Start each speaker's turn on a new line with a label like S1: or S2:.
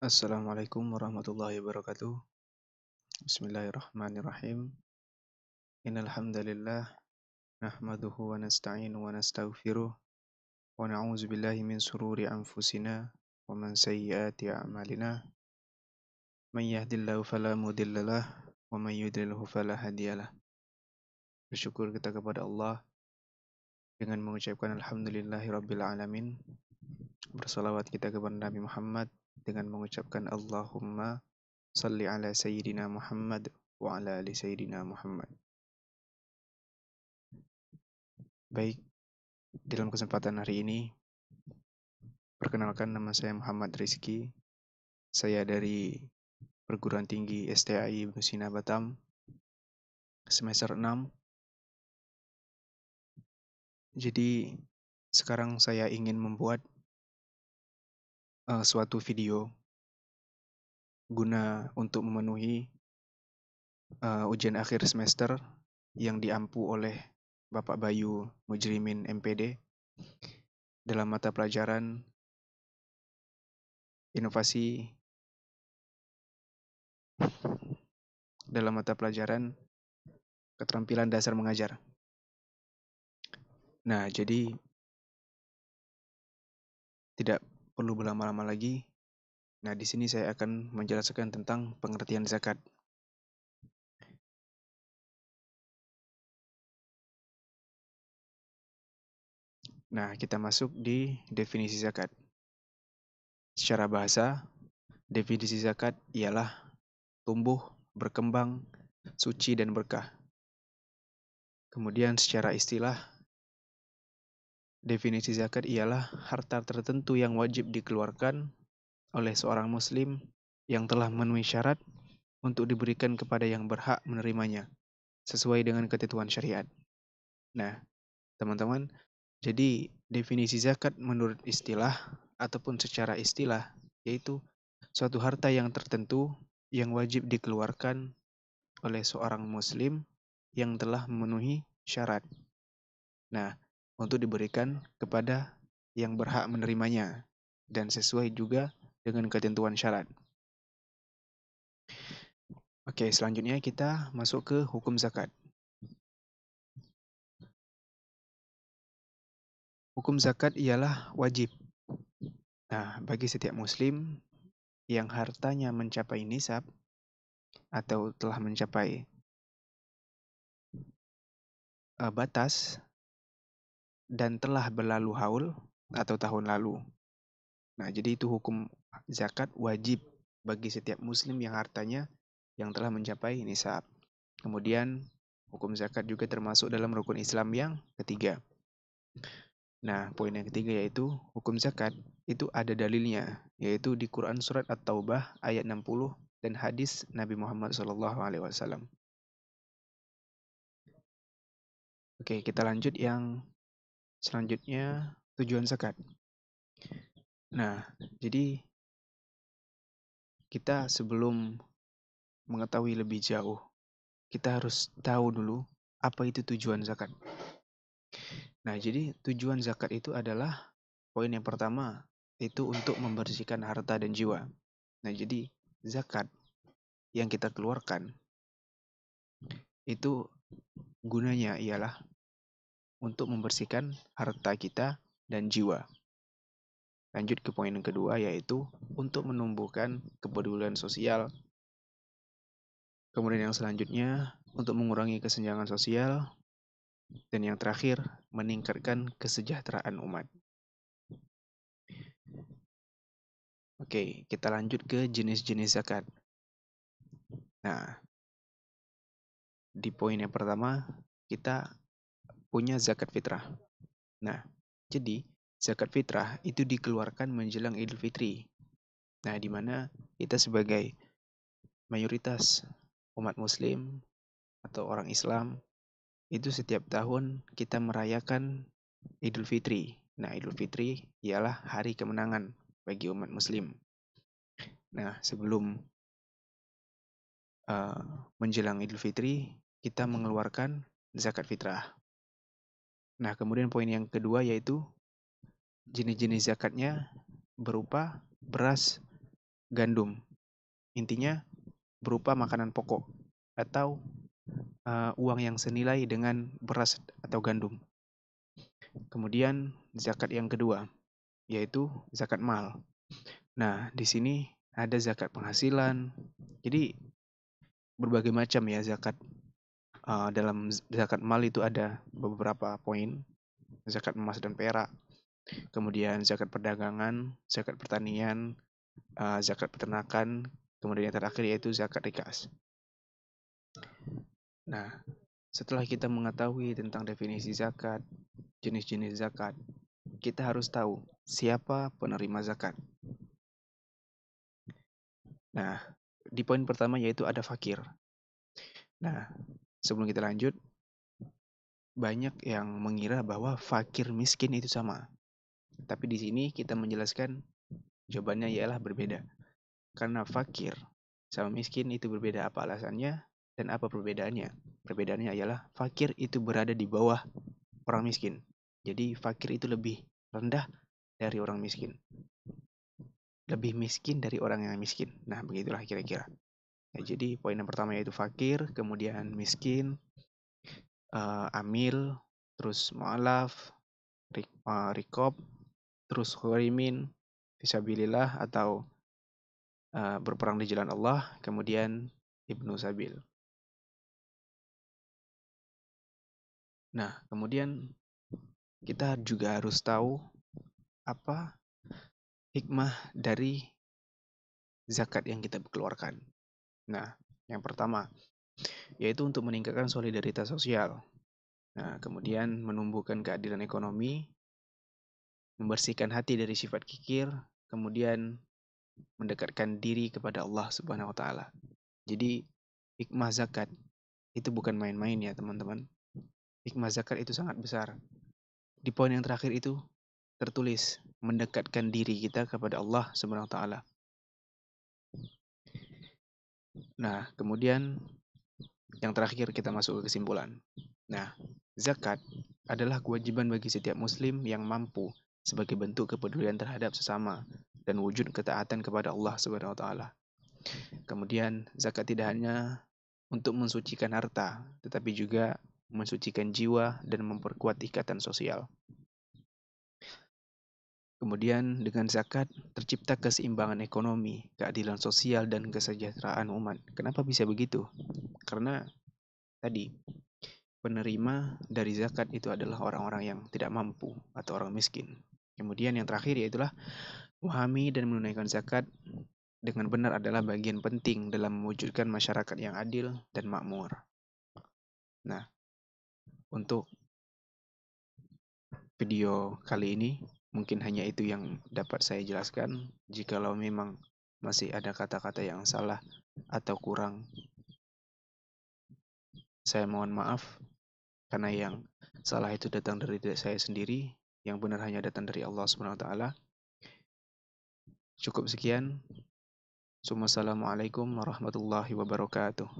S1: Assalamualaikum warahmatullahi wabarakatuh. Bismillahirrahmanirrahim. Innal hamdalillah nahmaduhu wa nasta'inu wa nastaghfiruh wa na'udzu billahi min shururi anfusina wa min sayyiati a'malina. May yahdihillahu fala mudhillalah wa may yudlilhu fala hadiyalah. Bersyukur kita kepada Allah dengan mengucapkan alhamdulillahirabbil alamin. Bersalawat kita kepada Nabi Muhammad dengan mengucapkan Allahumma salli ala sayyidina Muhammad wa ala ali sayyidina Muhammad. Baik, dalam kesempatan hari ini, perkenalkan nama saya Muhammad Rizky. Saya dari Perguruan Tinggi STAI Ibnu Sina Batam, semester 6. Jadi, sekarang saya ingin membuat suatu video guna untuk memenuhi ujian akhir semester yang diampu oleh Bapak Bayu Mujrimin MPD dalam mata pelajaran inovasi dalam mata pelajaran keterampilan dasar mengajar. Nah, jadi tidak perlu berlama-lama lagi. Nah, di sini saya akan menjelaskan tentang pengertian zakat. Nah, kita masuk di definisi zakat. Secara bahasa, definisi zakat ialah tumbuh, berkembang, suci, dan berkah. Kemudian secara istilah, definisi zakat ialah harta tertentu yang wajib dikeluarkan oleh seorang muslim yang telah memenuhi syarat untuk diberikan kepada yang berhak menerimanya, sesuai dengan ketentuan syariat. Nah, teman-teman, jadi definisi zakat menurut istilah ataupun secara istilah yaitu suatu harta yang tertentu yang wajib dikeluarkan oleh seorang muslim yang telah memenuhi syarat. Nah, untuk diberikan kepada yang berhak menerimanya dan sesuai juga dengan ketentuan syarat. Oke, selanjutnya kita masuk ke hukum zakat. Hukum zakat ialah wajib. Nah, bagi setiap muslim yang hartanya mencapai nisab atau telah mencapai batas dan telah berlalu haul atau tahun lalu. Nah, jadi itu hukum zakat wajib bagi setiap muslim yang hartanya yang telah mencapai nisab. Kemudian hukum zakat juga termasuk dalam rukun Islam yang ketiga. Nah, poin yang ketiga yaitu hukum zakat itu ada dalilnya, yaitu di Quran Surat At-Taubah ayat 60 dan hadis Nabi Muhammad SAW. Oke, kita lanjut yang selanjutnya, tujuan zakat. Nah, jadi kita sebelum mengetahui lebih jauh, kita harus tahu dulu apa itu tujuan zakat. Nah, jadi tujuan zakat itu adalah poin yang pertama, itu untuk membersihkan harta dan jiwa. Nah, jadi zakat yang kita keluarkan itu gunanya ialah untuk membersihkan harta kita dan jiwa. Lanjut ke poin yang kedua, yaitu untuk menumbuhkan kepedulian sosial. Kemudian yang selanjutnya, untuk mengurangi kesenjangan sosial. Dan yang terakhir, meningkatkan kesejahteraan umat. Oke, kita lanjut ke jenis-jenis zakat. Nah, di poin yang pertama, kita punya zakat fitrah. Nah, jadi zakat fitrah itu dikeluarkan menjelang Idul Fitri. Nah, di mana kita sebagai mayoritas umat muslim atau orang Islam itu setiap tahun kita merayakan Idul Fitri. Nah, Idul Fitri ialah hari kemenangan bagi umat muslim. Nah, sebelum menjelang Idul Fitri, kita mengeluarkan zakat fitrah. Nah, kemudian poin yang kedua yaitu jenis-jenis zakatnya berupa beras gandum. Intinya berupa makanan pokok atau uang yang senilai dengan beras atau gandum. Kemudian zakat yang kedua, yaitu zakat mal. Nah, di sini ada zakat penghasilan. Jadi berbagai macam ya zakat. Dalam zakat mal itu ada beberapa poin. Zakat emas dan perak. Kemudian zakat perdagangan, zakat pertanian, zakat peternakan. Kemudian yang terakhir yaitu zakat rikas. Nah, setelah kita mengetahui tentang definisi zakat, jenis-jenis zakat, kita harus tahu siapa penerima zakat. Nah, di poin pertama yaitu ada fakir. Nah, sebelum kita lanjut, banyak yang mengira bahwa fakir miskin itu sama. Tapi di sini kita menjelaskan jawabannya ialah berbeda. Karena fakir sama miskin itu berbeda. Apa alasannya dan apa perbedaannya? Perbedaannya ialah fakir itu berada di bawah orang miskin. Jadi fakir itu lebih rendah dari orang miskin. Lebih miskin dari orang yang miskin. Nah, begitulah kira-kira. Ya, jadi poin yang pertama yaitu fakir, kemudian miskin, amil, terus mu'alaf, rikob, terus gharimin, fisabilillah atau berperang di jalan Allah, kemudian ibnu sabil. Nah, kemudian kita juga harus tahu apa hikmah dari zakat yang kita keluarkan. Nah, yang pertama yaitu untuk meningkatkan solidaritas sosial. Nah, kemudian menumbuhkan keadilan ekonomi, membersihkan hati dari sifat kikir, kemudian mendekatkan diri kepada Allah Subhanahu wa taala. Jadi, hikmah zakat itu bukan main-main ya, teman-teman. Hikmah zakat itu sangat besar. Di poin yang terakhir itu tertulis mendekatkan diri kita kepada Allah Subhanahu wa taala. Nah, kemudian yang terakhir kita masuk ke kesimpulan. Nah, zakat adalah kewajiban bagi setiap muslim yang mampu sebagai bentuk kepedulian terhadap sesama dan wujud ketaatan kepada Allah Subhanahu wa taala. Kemudian zakat tidak hanya untuk mensucikan harta, tetapi juga mensucikan jiwa dan memperkuat ikatan sosial. Kemudian dengan zakat tercipta keseimbangan ekonomi, keadilan sosial, dan kesejahteraan umat. Kenapa bisa begitu? Karena tadi penerima dari zakat itu adalah orang-orang yang tidak mampu atau orang miskin. Kemudian yang terakhir yaitulah memahami dan menunaikan zakat dengan benar adalah bagian penting dalam mewujudkan masyarakat yang adil dan makmur. Nah, untuk video kali ini mungkin hanya itu yang dapat saya jelaskan. Jikalau memang masih ada kata-kata yang salah atau kurang, saya mohon maaf karena yang salah itu datang dari diri saya sendiri, yang benar hanya datang dari Allah Subhanahu wa taala. Cukup sekian. Assalamualaikum warahmatullahi wabarakatuh.